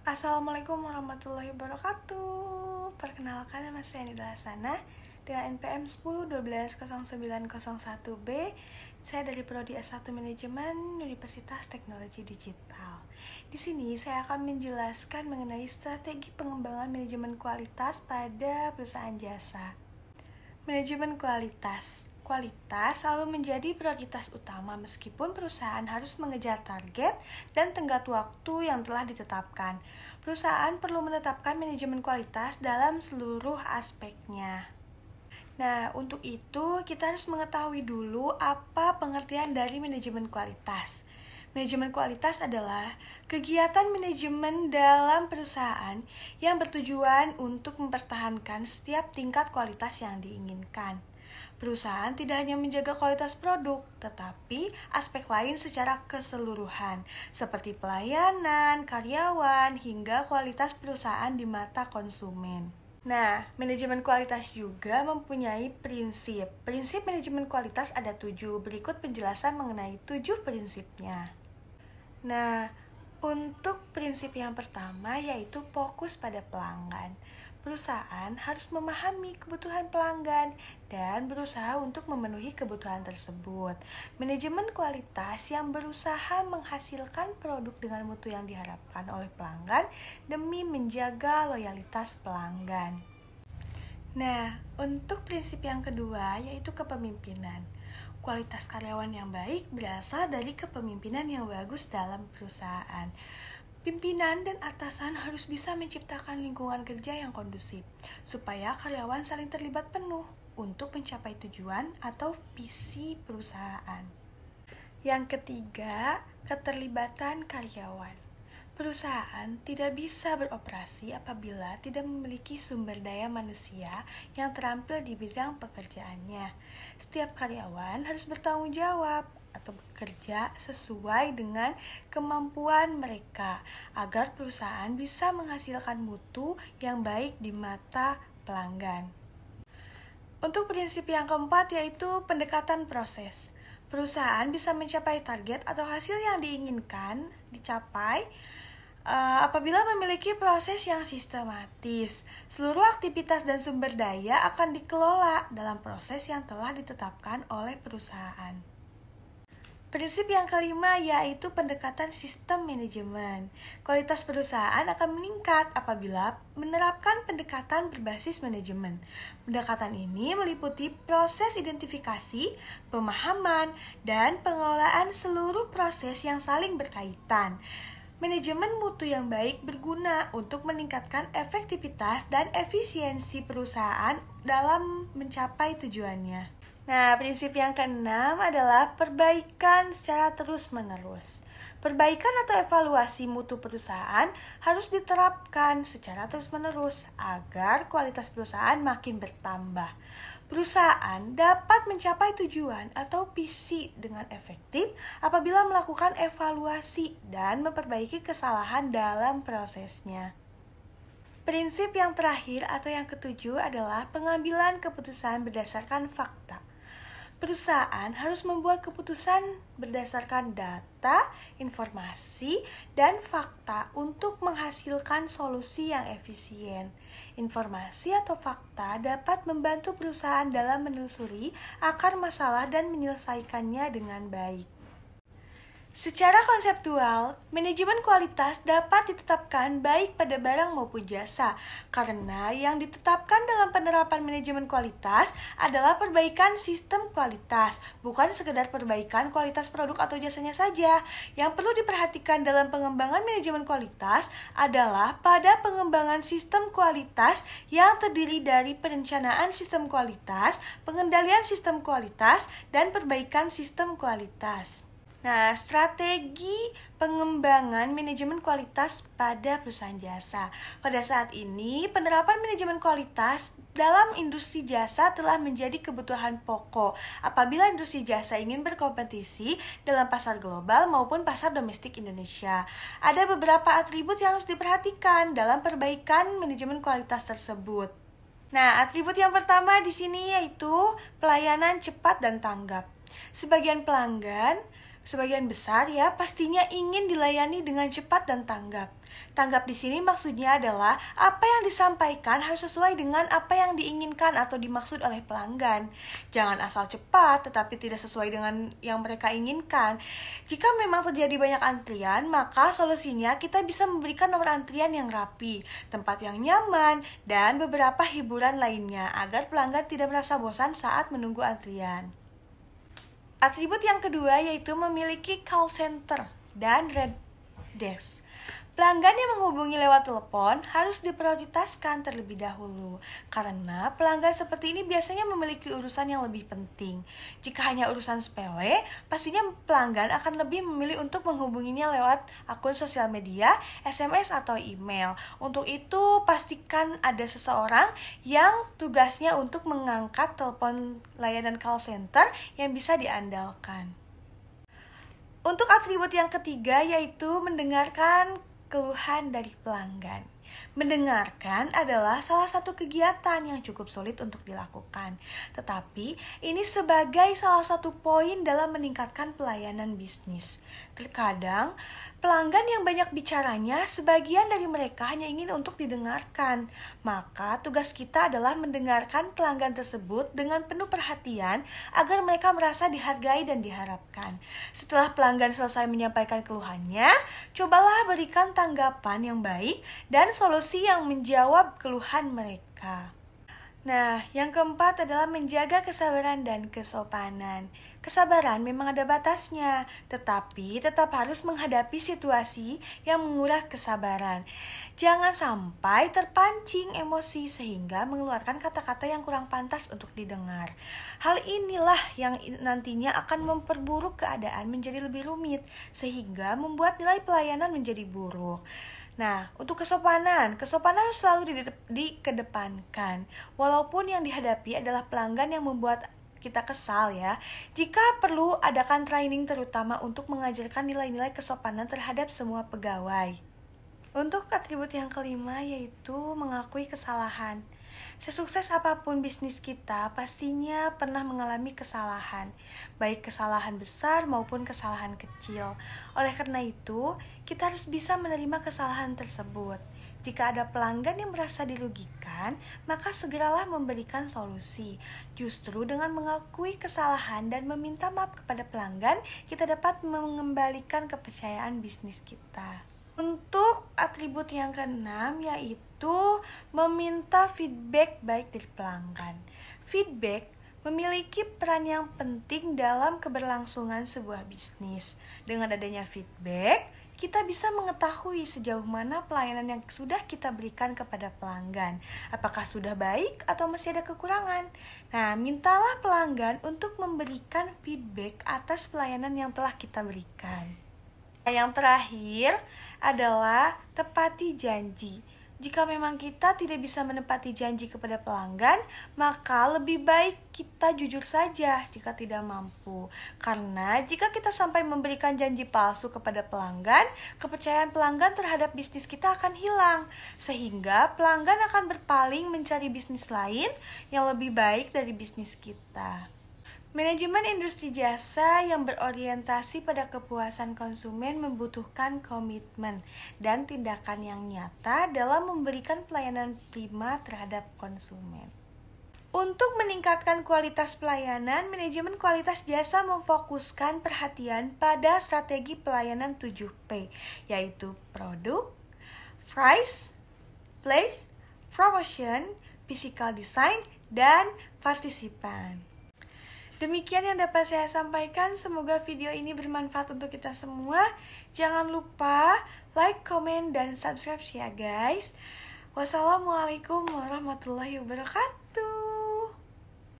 Assalamualaikum warahmatullahi wabarakatuh. Perkenalkan, nama saya Nida Hasana dengan NPM 10120901B. Saya dari Prodi S1 Manajemen Universitas Teknologi Digital. Di sini saya akan menjelaskan mengenai strategi pengembangan manajemen kualitas pada perusahaan jasa. Manajemen Kualitas selalu menjadi prioritas utama meskipun perusahaan harus mengejar target dan tenggat waktu yang telah ditetapkan. Perusahaan perlu menetapkan manajemen kualitas dalam seluruh aspeknya. Nah, untuk itu kita harus mengetahui dulu apa pengertian dari manajemen kualitas. Manajemen kualitas adalah kegiatan manajemen dalam perusahaan yang bertujuan untuk mempertahankan setiap tingkat kualitas yang diinginkan. Perusahaan tidak hanya menjaga kualitas produk, tetapi aspek lain secara keseluruhan, seperti pelayanan, karyawan, hingga kualitas perusahaan di mata konsumen. Nah, manajemen kualitas juga mempunyai prinsip. Prinsip manajemen kualitas ada 7, berikut penjelasan mengenai 7 prinsipnya. Nah, untuk prinsip yang pertama yaitu fokus pada pelanggan. Perusahaan harus memahami kebutuhan pelanggan dan berusaha untuk memenuhi kebutuhan tersebut. Manajemen kualitas yang berusaha menghasilkan produk dengan mutu yang diharapkan oleh pelanggan demi menjaga loyalitas pelanggan. Nah, untuk prinsip yang kedua yaitu kepemimpinan. Kualitas karyawan yang baik berasal dari kepemimpinan yang bagus dalam perusahaan. Pimpinan dan atasan harus bisa menciptakan lingkungan kerja yang kondusif, supaya karyawan saling terlibat penuh untuk mencapai tujuan atau visi perusahaan. Yang ketiga, keterlibatan karyawan. Perusahaan tidak bisa beroperasi apabila tidak memiliki sumber daya manusia yang terampil di bidang pekerjaannya. Setiap karyawan harus bertanggung jawab atau bekerja sesuai dengan kemampuan mereka agar perusahaan bisa menghasilkan mutu yang baik di mata pelanggan. Untuk prinsip yang keempat yaitu pendekatan proses. Perusahaan bisa mencapai target atau hasil yang diinginkan dicapai apabila memiliki proses yang sistematis. Seluruh aktivitas dan sumber daya akan dikelola dalam proses yang telah ditetapkan oleh perusahaan. Prinsip yang kelima yaitu pendekatan sistem manajemen. Kualitas perusahaan akan meningkat apabila menerapkan pendekatan berbasis manajemen. Pendekatan ini meliputi proses identifikasi, pemahaman, dan pengelolaan seluruh proses yang saling berkaitan. Manajemen mutu yang baik berguna untuk meningkatkan efektivitas dan efisiensi perusahaan dalam mencapai tujuannya. Nah, prinsip yang keenam adalah perbaikan secara terus-menerus. Perbaikan atau evaluasi mutu perusahaan harus diterapkan secara terus-menerus agar kualitas perusahaan makin bertambah. Perusahaan dapat mencapai tujuan atau visi dengan efektif apabila melakukan evaluasi dan memperbaiki kesalahan dalam prosesnya. Prinsip yang terakhir atau yang ketujuh adalah pengambilan keputusan berdasarkan fakta. Perusahaan harus membuat keputusan berdasarkan data, informasi, dan fakta untuk menghasilkan solusi yang efisien. Informasi atau fakta dapat membantu perusahaan dalam menelusuri akar masalah dan menyelesaikannya dengan baik. Secara konseptual, manajemen kualitas dapat ditetapkan baik pada barang maupun jasa, karena yang ditetapkan dalam penerapan manajemen kualitas adalah perbaikan sistem kualitas, bukan sekedar perbaikan kualitas produk atau jasanya saja. Yang perlu diperhatikan dalam pengembangan manajemen kualitas adalah pada pengembangan sistem kualitas yang terdiri dari perencanaan sistem kualitas, pengendalian sistem kualitas, dan perbaikan sistem kualitas. Nah, strategi pengembangan manajemen kualitas pada perusahaan jasa. Pada saat ini, penerapan manajemen kualitas dalam industri jasa telah menjadi kebutuhan pokok apabila industri jasa ingin berkompetisi dalam pasar global maupun pasar domestik Indonesia. Ada beberapa atribut yang harus diperhatikan dalam perbaikan manajemen kualitas tersebut. Nah, atribut yang pertama di sini yaitu pelayanan cepat dan tanggap. Sebagian pelanggan Sebagian besar ya pastinya ingin dilayani dengan cepat dan tanggap. Tanggap di sini maksudnya adalah apa yang disampaikan harus sesuai dengan apa yang diinginkan atau dimaksud oleh pelanggan. Jangan asal cepat tetapi tidak sesuai dengan yang mereka inginkan. Jika memang terjadi banyak antrian, maka solusinya kita bisa memberikan nomor antrian yang rapi, tempat yang nyaman, dan beberapa hiburan lainnya agar pelanggan tidak merasa bosan saat menunggu antrian. Atribut yang kedua yaitu memiliki call center dan red desk. Pelanggan yang menghubungi lewat telepon harus diprioritaskan terlebih dahulu, karena pelanggan seperti ini biasanya memiliki urusan yang lebih penting. Jika hanya urusan sepele, pastinya pelanggan akan lebih memilih untuk menghubunginya lewat akun sosial media, SMS, atau email. Untuk itu, pastikan ada seseorang yang tugasnya untuk mengangkat telepon layanan call center yang bisa diandalkan. Untuk atribut yang ketiga yaitu mendengarkan keluhan dari pelanggan. Mendengarkan adalah salah satu kegiatan yang cukup sulit untuk dilakukan. Tetapi ini sebagai salah satu poin dalam meningkatkan pelayanan bisnis. Terkadang pelanggan yang banyak bicaranya, sebagian dari mereka hanya ingin untuk didengarkan. Maka tugas kita adalah mendengarkan pelanggan tersebut dengan penuh perhatian agar mereka merasa dihargai dan diharapkan. Setelah pelanggan selesai menyampaikan keluhannya, cobalah berikan tanggapan yang baik dan solusi yang menjawab keluhan mereka. Nah, yang keempat adalah menjaga kesabaran dan kesopanan. Kesabaran memang ada batasnya, tetapi tetap harus menghadapi situasi yang menguras kesabaran. Jangan sampai terpancing emosi sehingga mengeluarkan kata-kata yang kurang pantas untuk didengar. Hal inilah yang nantinya akan memperburuk keadaan menjadi lebih rumit, sehingga membuat nilai pelayanan menjadi buruk. Nah, untuk kesopanan harus selalu dikedepankan. Walaupun yang dihadapi adalah pelanggan yang membuat kita kesal ya. Jika perlu, adakan training terutama untuk mengajarkan nilai-nilai kesopanan terhadap semua pegawai. Untuk atribut yang kelima yaitu mengakui kesalahan. Sesukses apapun bisnis kita, pastinya pernah mengalami kesalahan, baik kesalahan besar maupun kesalahan kecil. Oleh karena itu, kita harus bisa menerima kesalahan tersebut. Jika ada pelanggan yang merasa dirugikan, maka segeralah memberikan solusi. Justru dengan mengakui kesalahan dan meminta maaf kepada pelanggan, kita dapat mengembalikan kepercayaan bisnis kita. Untuk atribut yang keenam yaitu meminta feedback baik dari pelanggan. Feedback memiliki peran yang penting dalam keberlangsungan sebuah bisnis. Dengan adanya feedback, kita bisa mengetahui sejauh mana pelayanan yang sudah kita berikan kepada pelanggan. Apakah sudah baik atau masih ada kekurangan? Nah, mintalah pelanggan untuk memberikan feedback atas pelayanan yang telah kita berikan. Yang terakhir adalah tepati janji. Jika memang kita tidak bisa menepati janji kepada pelanggan, maka lebih baik kita jujur saja jika tidak mampu. Karena jika kita sampai memberikan janji palsu kepada pelanggan, kepercayaan pelanggan terhadap bisnis kita akan hilang. Sehingga pelanggan akan berpaling mencari bisnis lain yang lebih baik dari bisnis kita. Manajemen industri jasa yang berorientasi pada kepuasan konsumen membutuhkan komitmen dan tindakan yang nyata dalam memberikan pelayanan prima terhadap konsumen. Untuk meningkatkan kualitas pelayanan, manajemen kualitas jasa memfokuskan perhatian pada strategi pelayanan 7P, yaitu produk, price, place, promotion, physical design, dan partisipan. Demikian yang dapat saya sampaikan, semoga video ini bermanfaat untuk kita semua. Jangan lupa like, komen, dan subscribe ya guys. Wassalamualaikum warahmatullahi wabarakatuh.